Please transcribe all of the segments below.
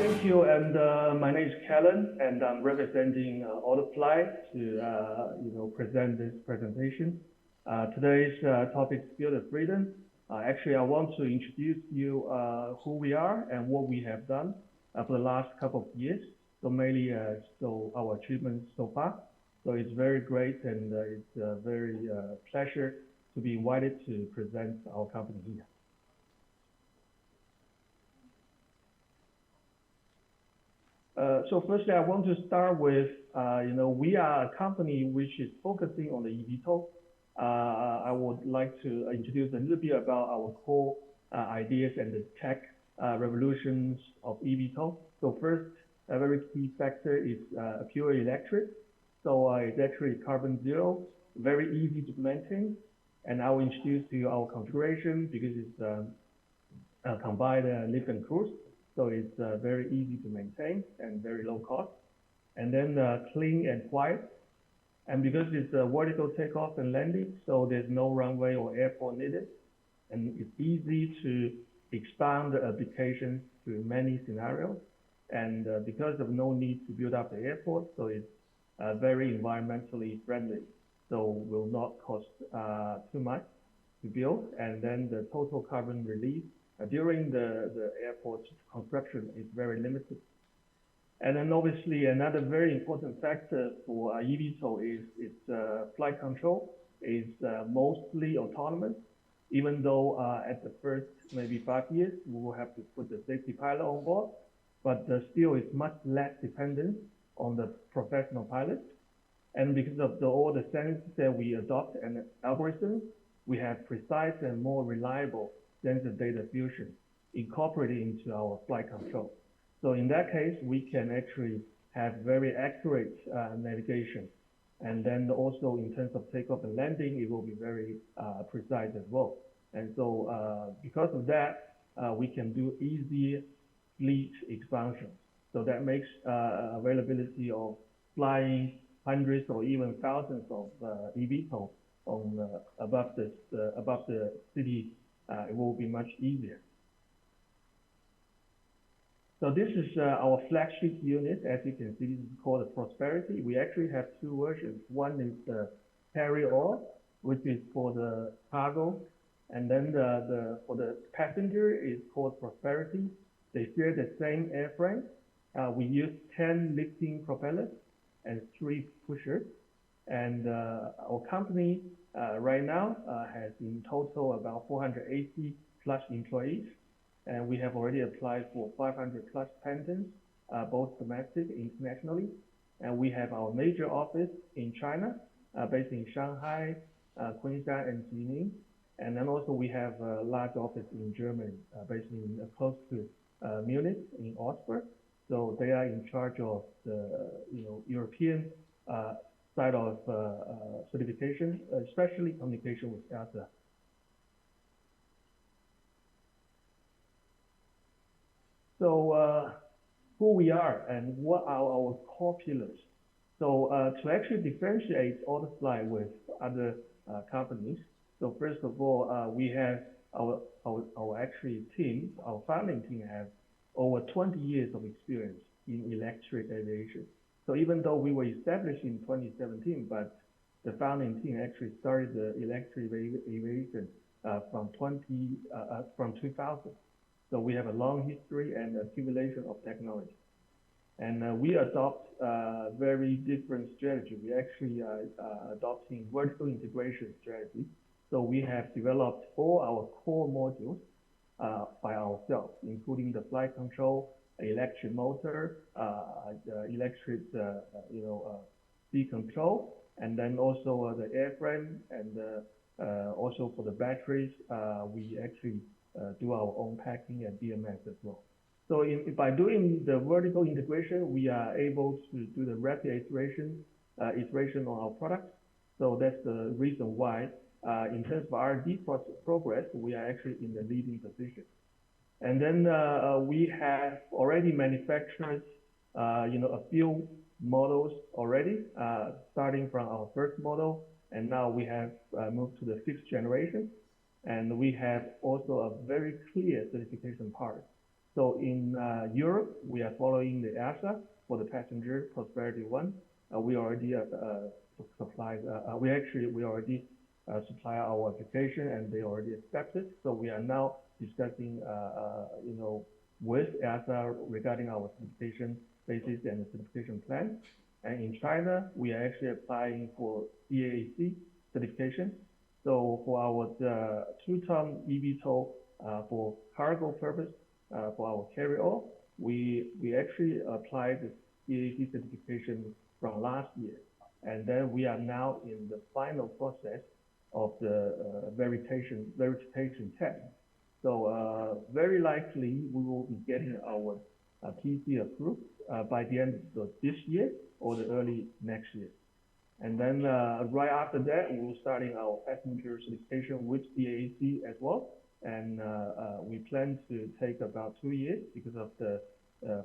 Thank you, and my name is Kellen, and I'm representing Autofly to present this presentation. Today's topic is Field of Freedom. Actually, I want to introduce you who we are and what we have done for the last couple of years. So mainly, our achievements so far. So it's very great, and it's a very pleasure to be invited to present our company here. So firstly, I want to start with, we are a company which is focusing on the eVTOL. I would like to introduce a little bit about our core ideas and the tech revolutions of eVTOL. So first, a very key factor is pure electric. So it's actually carbon zero, very easy to maintain. And I will introduce to you our configuration because it's combined lift and cruise. So it's very easy to maintain and very low cost. And then clean and quiet. And because it's a vertical takeoff and landing, so there's no runway or airport needed. And it's easy to expand the applications to many scenarios. And because of no need to build up the airport, so it's very environmentally friendly. So will not cost too much to build. And then the total carbon release during the airport construction is very limited. And then obviously another very important factor for eVTOL is its flight control is mostly autonomous, even though at the first maybe 5 years, we will have to put the safety pilot on board, but still it's much less dependent on the professional pilots. And because of all the sensors that we adopt and algorithms, we have precise and more reliable sensor data fusion incorporated into our flight control. So in that case, we can actually have very accurate navigation. And then also in terms of takeoff and landing, it will be very precise as well. And so because of that, we can do easy fleet expansion. So that makes availability of flying hundreds or even thousands of eVTOL on above the city. It will be much easier. So this is our flagship unit. As you can see, this is called the Prosperity. We actually have two versions. One is the carry-all, which is for the cargo, and then for the passenger is called Prosperity. They share the same airframe. We use 10 lifting propellers and 3 pushers. And our company right now has in total about 480 plus employees. And we have already applied for 500 plus patents, both domestic and internationally. And we have our major office in China, based in Shanghai, Kunshan, and Jining. And then also we have a large office in Germany, based in close to Munich in Augsburg. So they are in charge of the European side of certification, especially communication with EASA. So who we are and what are our core pillars. So to actually differentiate Autofly with other companies, so first of all, we have our actually team, our founding team have over 20 years of experience in electric aviation. So even though we were established in 2017, but the founding team actually started the electric aviation from 2000. So we have a long history and accumulation of technology. And we adopt very different strategy. We actually are adopting vertical integration strategy. So we have developed all our core modules by ourselves, including the flight control, electric motor, electric speed control, and then also the airframe, and also for the batteries, we actually do our own packing and BMS as well. So by doing the vertical integration, we are able to do the rapid iteration on our products. So that's the reason why, in terms of R&D progress, we are actually in the leading position. And then we have already manufactured, a few models already, starting from our first model, and now we have moved to the 6th generation. And we have also a very clear certification part. So in Europe, we are following the EASA for the passenger Prosperity 1. We already supplied, we already supply our application and they already accepted. So we are now discussing, with EASA regarding our certification basis and the certification plan. And in China, we are actually applying for CAAC certification. So for our 2-ton eVTOL for cargo purpose, for our carry-on, we actually applied the CAAC certification from last year. And then we are now in the final process of the verification test. So very likely we will be getting our TC approved by the end of this year or the early next year. And then right after that, we will starting our passenger certification with CAAC as well. And we plan to take about 2 years because of the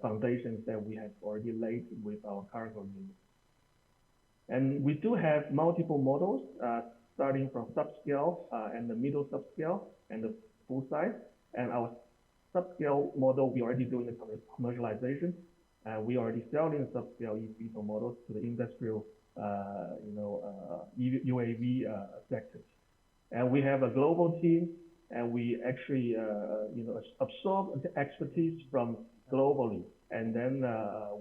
foundations that we have already laid with our cargo unit. And we do have multiple models, starting from subscale and the middle subscale and the full size. And our subscale model, we already doing the commercialization. We already selling the subscale eVTOL models to the industrial, UAV sectors. And we have a global team, and we actually, absorb the expertise from globally. And then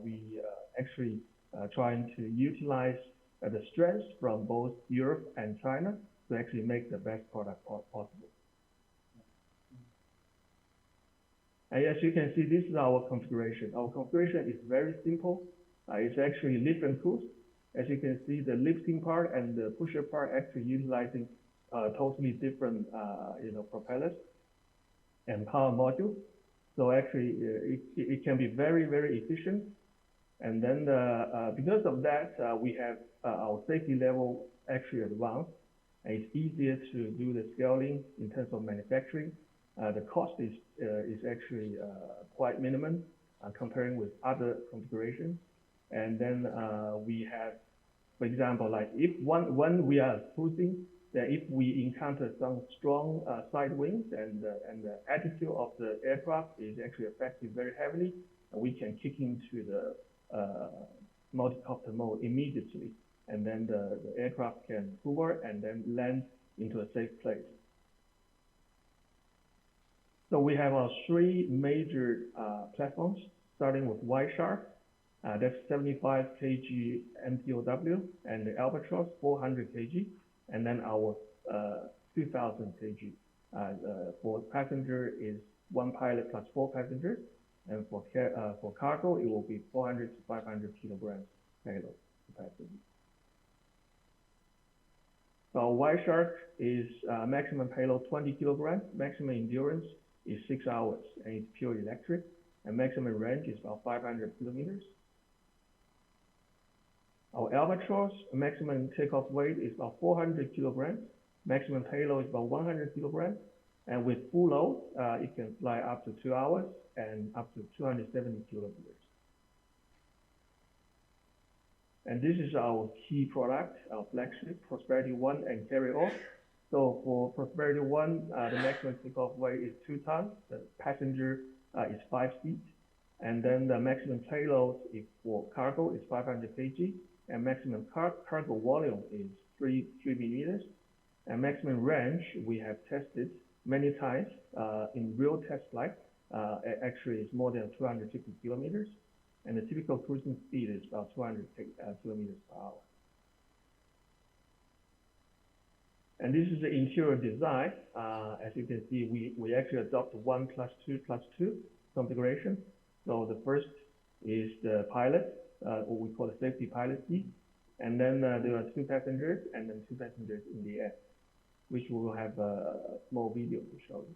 we actually trying to utilize the strengths from both Europe and China to actually make the best product possible. And as you can see, this is our configuration. Our configuration is very simple. It's actually lift and cruise. As you can see, the lifting part and the pusher part actually utilizing totally different, propellers and power modules. So actually, it can be very, very efficient. And then because of that, we have our safety level actually advanced. And it's easier to do the scaling in terms of manufacturing. The cost is actually quite minimum comparing with other configurations. And then we have, for example, like if when we are cruising, that if we encounter some strong side winds and the attitude of the aircraft is actually affected very heavily, we can kick into the multi-copter mode immediately, and then the aircraft can hover and then land into a safe place. So we have our 3 major platforms, starting with Wireshark, that's 75 kg MTOW, and the Albatross 400 kg, and then our 2000 kg. For passenger is 1 pilot plus 4 passengers, and for cargo it will be 400 to 500 kilograms payload capacity. So Wireshark is maximum payload 20 kilograms, maximum endurance is 6 hours, and it's pure electric, and maximum range is about 500 kilometers. Our Albatross maximum takeoff weight is about 400 kilograms, maximum payload is about 100 kilograms, and with full load, it can fly up to 2 hours and up to 270 kilometers. And this is our key product, our flagship, Prosperity 1 and Carry-On. So for Prosperity 1, the maximum takeoff weight is 2 tons, the passenger is 5 seats, and then the maximum payload for cargo is 500 kg, and maximum cargo volume is 3 millimeters, and maximum range we have tested many times in real test flight. Actually, it's more than 250 kilometers, and the typical cruising speed is about 200 kilometers per hour. And this is the interior design. As you can see, we actually adopt 1+2+2 configuration. So the first is the pilot, what we call the safety pilot seat. And then there are 2 passengers and then 2 passengers in the air, which we will have a small video to show you.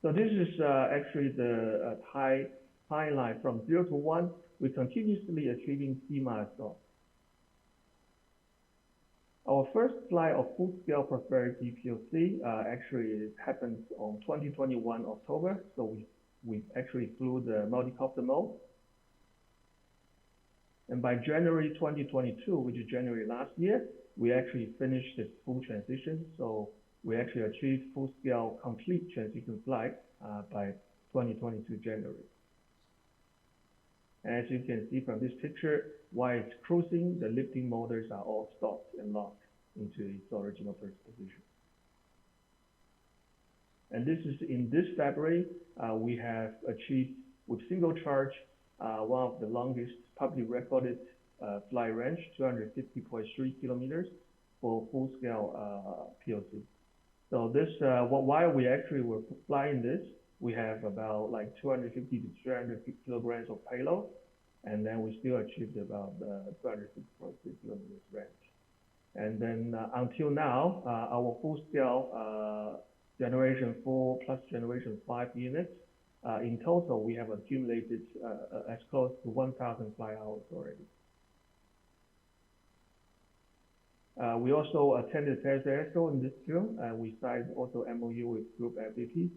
So this is actually the timeline from 0 to 1. We're continuously achieving key milestones. Our first flight of full-scale Prosperity POC actually happened on 2021 October. So we actually flew the multi-copter mode. And by January 2022, which is January last year, we actually finished the full transition. So we actually achieved full-scale complete transition flight by 2022 January. As you can see from this picture, while it's cruising, the lifting motors are all stopped and locked into its original position. And this is in this February, we have achieved with single charge one of the longest publicly recorded flight range, 250.3 kilometers for full-scale POC. So this, while we actually were flying this, we have about like 250 to 300 kilograms of payload, and then we still achieved about 250.3 kilometers range. And then until now, our full-scale generation 4 plus generation 5 units, in total, we have accumulated as close to 1,000 flight hours already. We also attended Paris Air Show in this June, and we signed also MOU with Group FPT.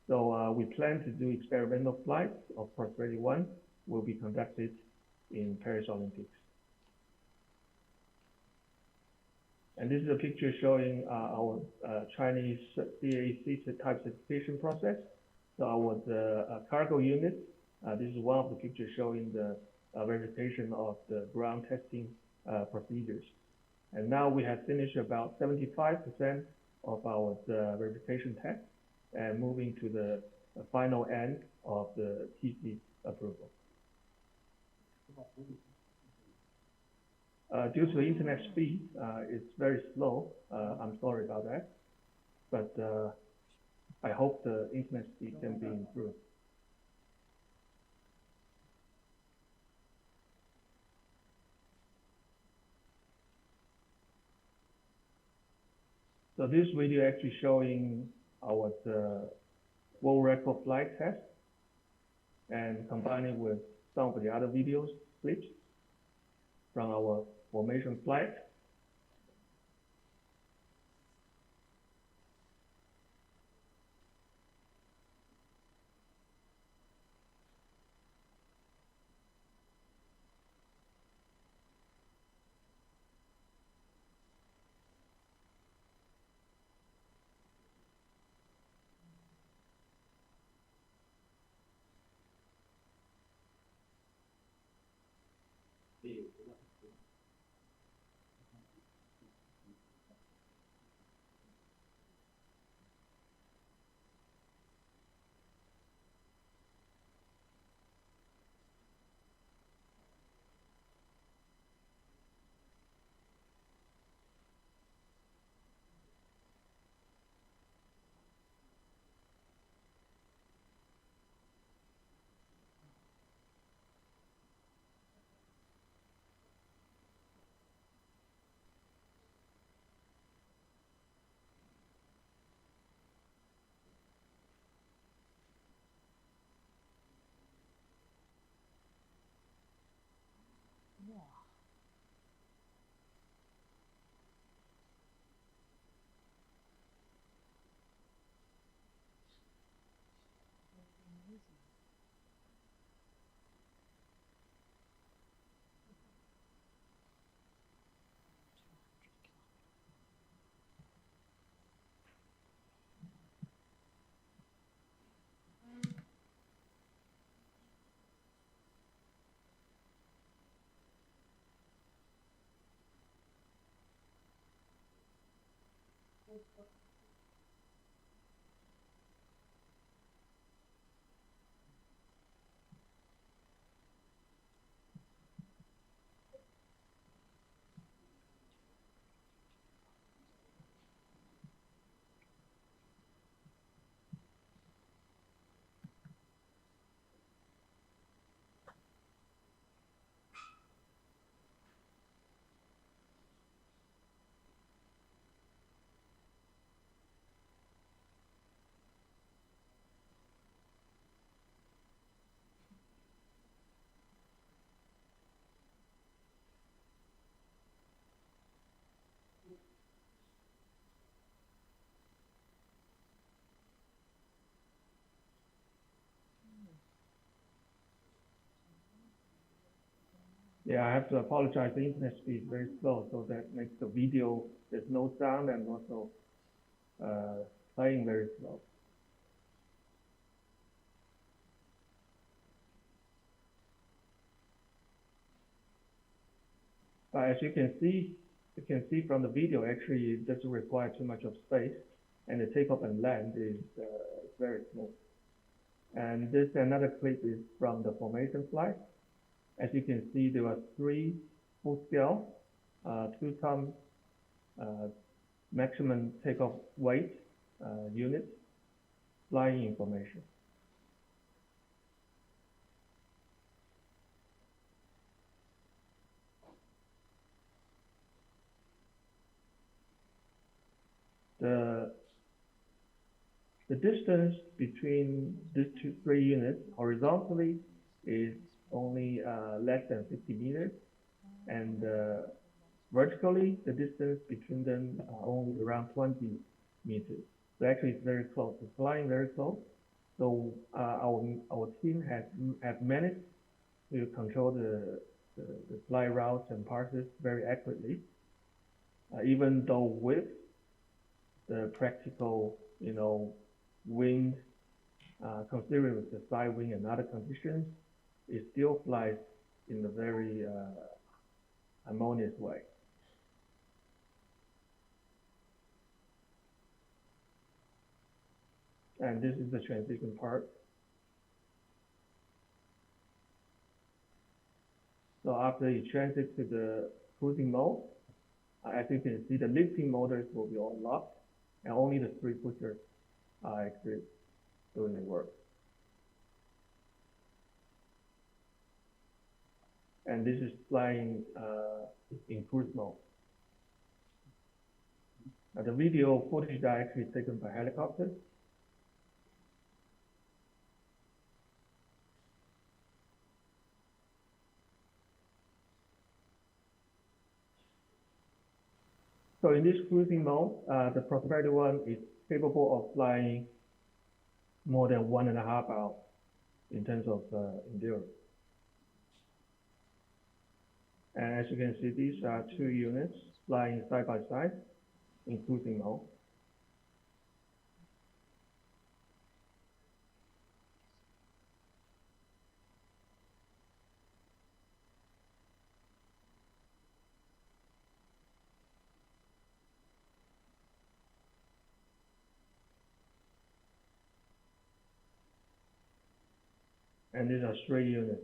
So we plan to do experimental flights of Prosperity 1 will be conducted in Paris Olympics. And this is a picture showing our Chinese CAAC type certification process. So our cargo unit, this is one of the pictures showing the verification of the ground testing procedures. And now we have finished about 75% of our verification test and moving to the final end of the TC approval. Due to the internet speed, it's very slow. I'm sorry about that, but I hope the internet speed can be improved. So this video actually showing our world record flight test and combining with some of the other videos clips from our formation flight. Yeah, I have to apologize. The internet speed is very slow, so that makes the video, there's no sound and also playing very slow. But as you can see from the video, actually it doesn't require too much of space, and the takeoff and land is very smooth. And this another clip is from the formation flight. As you can see, there were 3 full-scale 2-ton maximum takeoff weight units flying in formation. The distance between these 3 units horizontally is only less than 50 meters, and vertically the distance between them are only around 20 meters. So actually it's very close. It's flying very close. So our team has managed to control the flight routes and passes very accurately, even though with the practical, wind, considering with the side wind and other conditions, it still flies in a very harmonious way. And this is the transition part. So after you transit to the cruising mode, as you can see, the lifting motors will be all locked, and only the 3 pushers are actually doing the work. And this is flying in cruise mode. The video footage are actually taken by helicopters. So in this cruising mode, the Prosperity 1 is capable of flying more than 1.5 hours in terms of endurance. And as you can see, these are 2 units flying side by side in cruising mode. And these are 3 units.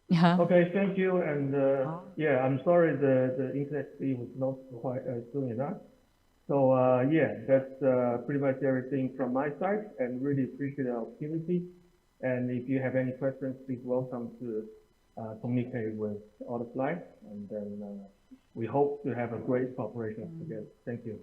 Yeah. Okay, thank you. And yeah, I'm sorry the internet speed was not quite soon enough. So yeah, that's pretty much everything from my side, and really appreciate the opportunity. And if you have any questions, please welcome to communicate with all the flight. And then we hope to have a great cooperation together. Thank you.